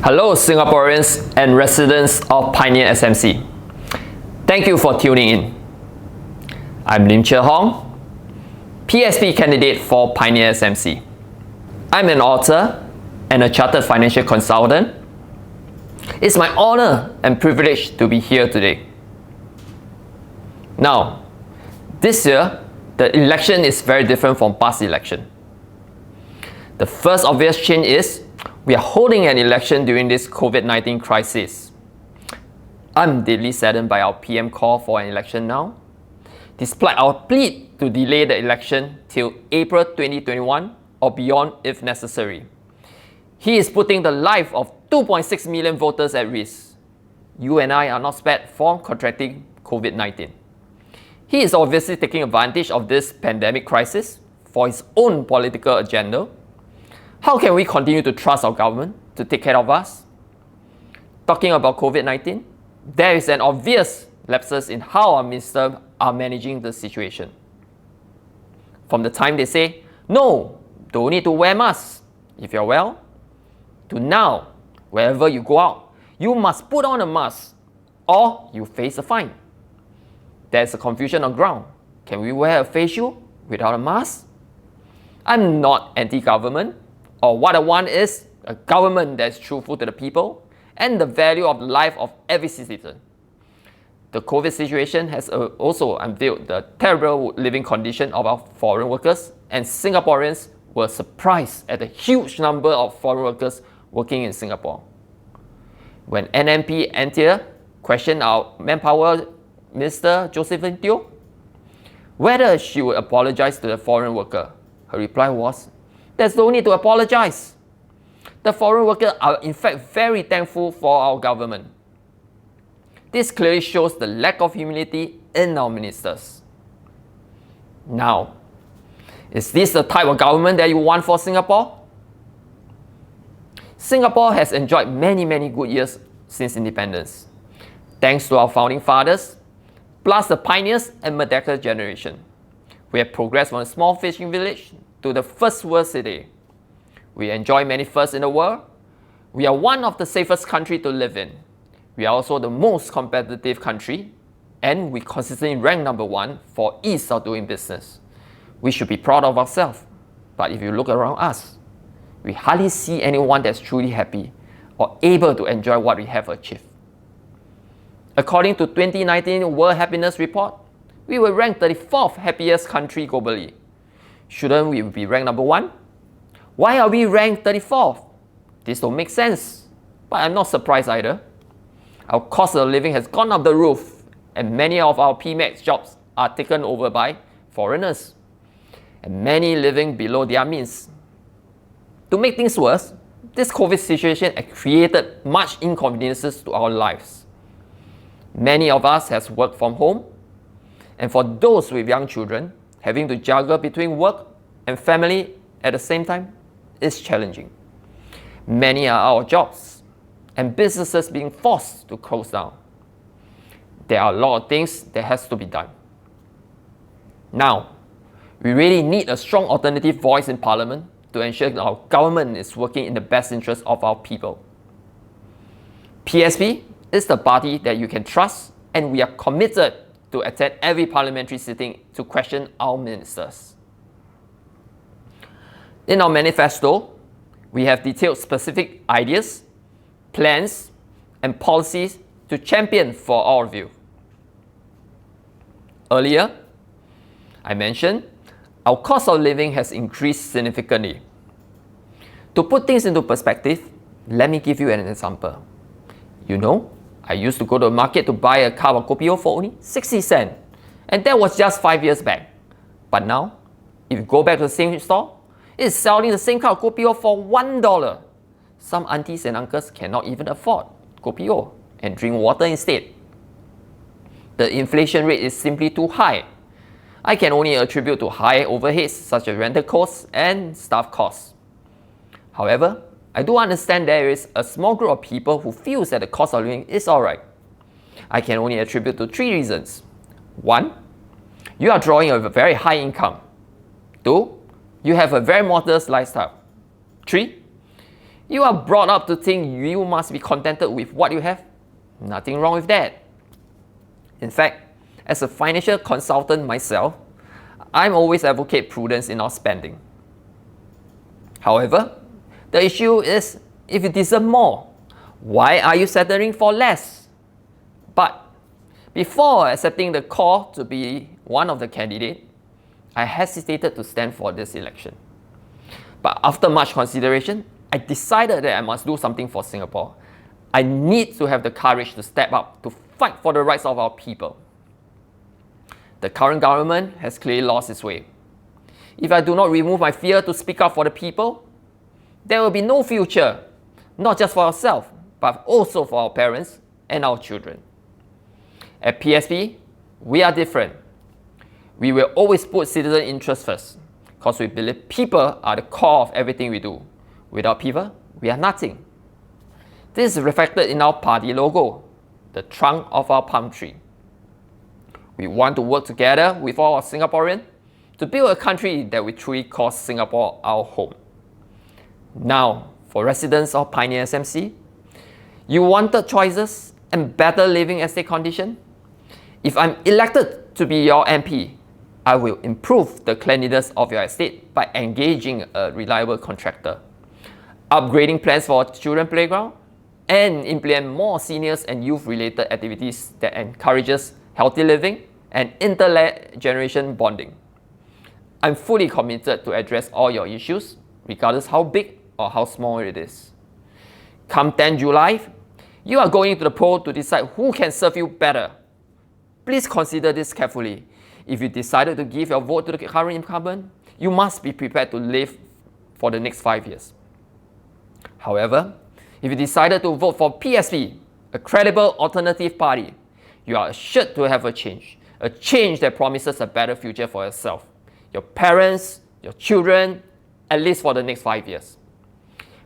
Hello Singaporeans and residents of Pioneer SMC. Thank you for tuning in. I'm Lim Cher, PSP candidate for Pioneer SMC. I'm an author and a chartered financial consultant. It's my honor and privilege to be here today. Now, this year, the election is very different from past election. The first obvious change is we are holding an election during this COVID-19 crisis. I'm deeply saddened by our PM call for an election now. Despite our plea to delay the election till April 2021 or beyond if necessary, he is putting the life of 2.6 million voters at risk. You and I are not spared from contracting COVID-19. He is obviously taking advantage of this pandemic crisis for his own political agenda. How can we continue to trust our government to take care of us? Talking about COVID-19, there is an obvious lapses in how our ministers are managing the situation. From the time they say, no, don't need to wear masks if you're well, to now, wherever you go out, you must put on a mask or you face a fine. There's a confusion on ground. Can we wear a face shield without a mask? I'm not anti-government. Or what I want is a government that is truthful to the people and the value of the life of every citizen. The COVID situation has also unveiled the terrible living condition of our foreign workers, and Singaporeans were surprised at the huge number of foreign workers working in Singapore. When NMP Antia questioned our manpower minister Josephine Teo whether she would apologize to the foreign worker, her reply was, "There's no need to apologize. The foreign workers are in fact very thankful for our government." This clearly shows the lack of humility in our ministers. Now, is this the type of government that you want for Singapore? Singapore has enjoyed many good years since independence, thanks to our founding fathers, plus the pioneers and Merdeka generation. We have progressed from a small fishing village to the first world city. We enjoy many firsts in the world. We are one of the safest countries to live in. We are also the most competitive country, and we consistently rank number 1 for ease of doing business. We should be proud of ourselves, but if you look around us, we hardly see anyone that's truly happy or able to enjoy what we have achieved. According to 2019 World Happiness Report, we were ranked 34th happiest country globally. Shouldn't we be ranked number 1? Why are we ranked 34th? This don't make sense, but I'm not surprised either. Our cost of living has gone up the roof, and many of our PMAX jobs are taken over by foreigners, and many living below their means. To make things worse, this COVID situation has created much inconveniences to our lives. Many of us has worked from home, and for those with young children, having to juggle between work and family at the same time is challenging. Many are out of jobs and businesses being forced to close down. There are a lot of things that has to be done. Now, we really need a strong alternative voice in Parliament to ensure that our government is working in the best interest of our people. PSP is the party that you can trust, and we are committed to attend every parliamentary sitting to question our ministers. In our manifesto, we have detailed specific ideas, plans, and policies to champion for all of you. Earlier, I mentioned our cost of living has increased significantly. To put things into perspective, let me give you an example. You know, I used to go to the market to buy a cup of kopi O for only 60 cents, and that was just 5 years back. But now, if you go back to the same store, it's selling the same cup of kopi O for $1. Some aunties and uncles cannot even afford kopi O and drink water instead. The inflation rate is simply too high. I can only attribute to high overheads such as rental costs and staff costs. However, I do understand there is a small group of people who feels that the cost of living is alright. I can only attribute to 3 reasons. 1, you are drawing a very high income. 2, you have a very modest lifestyle. 3, You are brought up to think you must be contented with what you have. Nothing wrong with that. In fact, as a financial consultant myself, I'm always advocate prudence in our spending. However, the issue is if you deserve more, why are you settling for less? But before accepting the call to be one of the candidates, I hesitated to stand for this election. But after much consideration, I decided that I must do something for Singapore. I need to have the courage to step up to fight for the rights of our people. The current government has clearly lost its way. If I do not remove my fear to speak up for the people, there will be no future, not just for ourselves, but also for our parents and our children. At PSP, we are different. We will always put citizen interests first, because we believe people are the core of everything we do. Without people, we are nothing. This is reflected in our party logo, the trunk of our palm tree. We want to work together with all our Singaporeans to build a country that we truly call Singapore our home. Now, for residents of Pioneer SMC, you wanted choices and better living estate condition? If I'm elected to be your MP, I will improve the cleanliness of your estate by engaging a reliable contractor, upgrading plans for children playground, and implement more seniors and youth-related activities that encourages healthy living and intergeneration bonding. I'm fully committed to address all your issues, regardless how big or how small it is. Come 10 July, you are going to the poll to decide who can serve you better. Please consider this carefully. If you decided to give your vote to the current incumbent, you must be prepared to live for the next 5 years. However, if you decided to vote for PSP, a credible alternative party, you are assured to have a change that promises a better future for yourself, your parents, your children, at least for the next 5 years.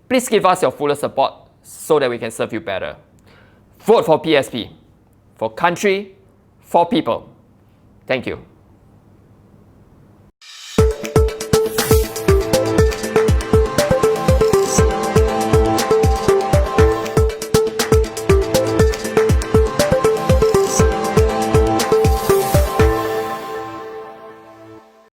Please give us your fuller support so that we can serve you better. Vote for PSP, for country, for people. Thank you.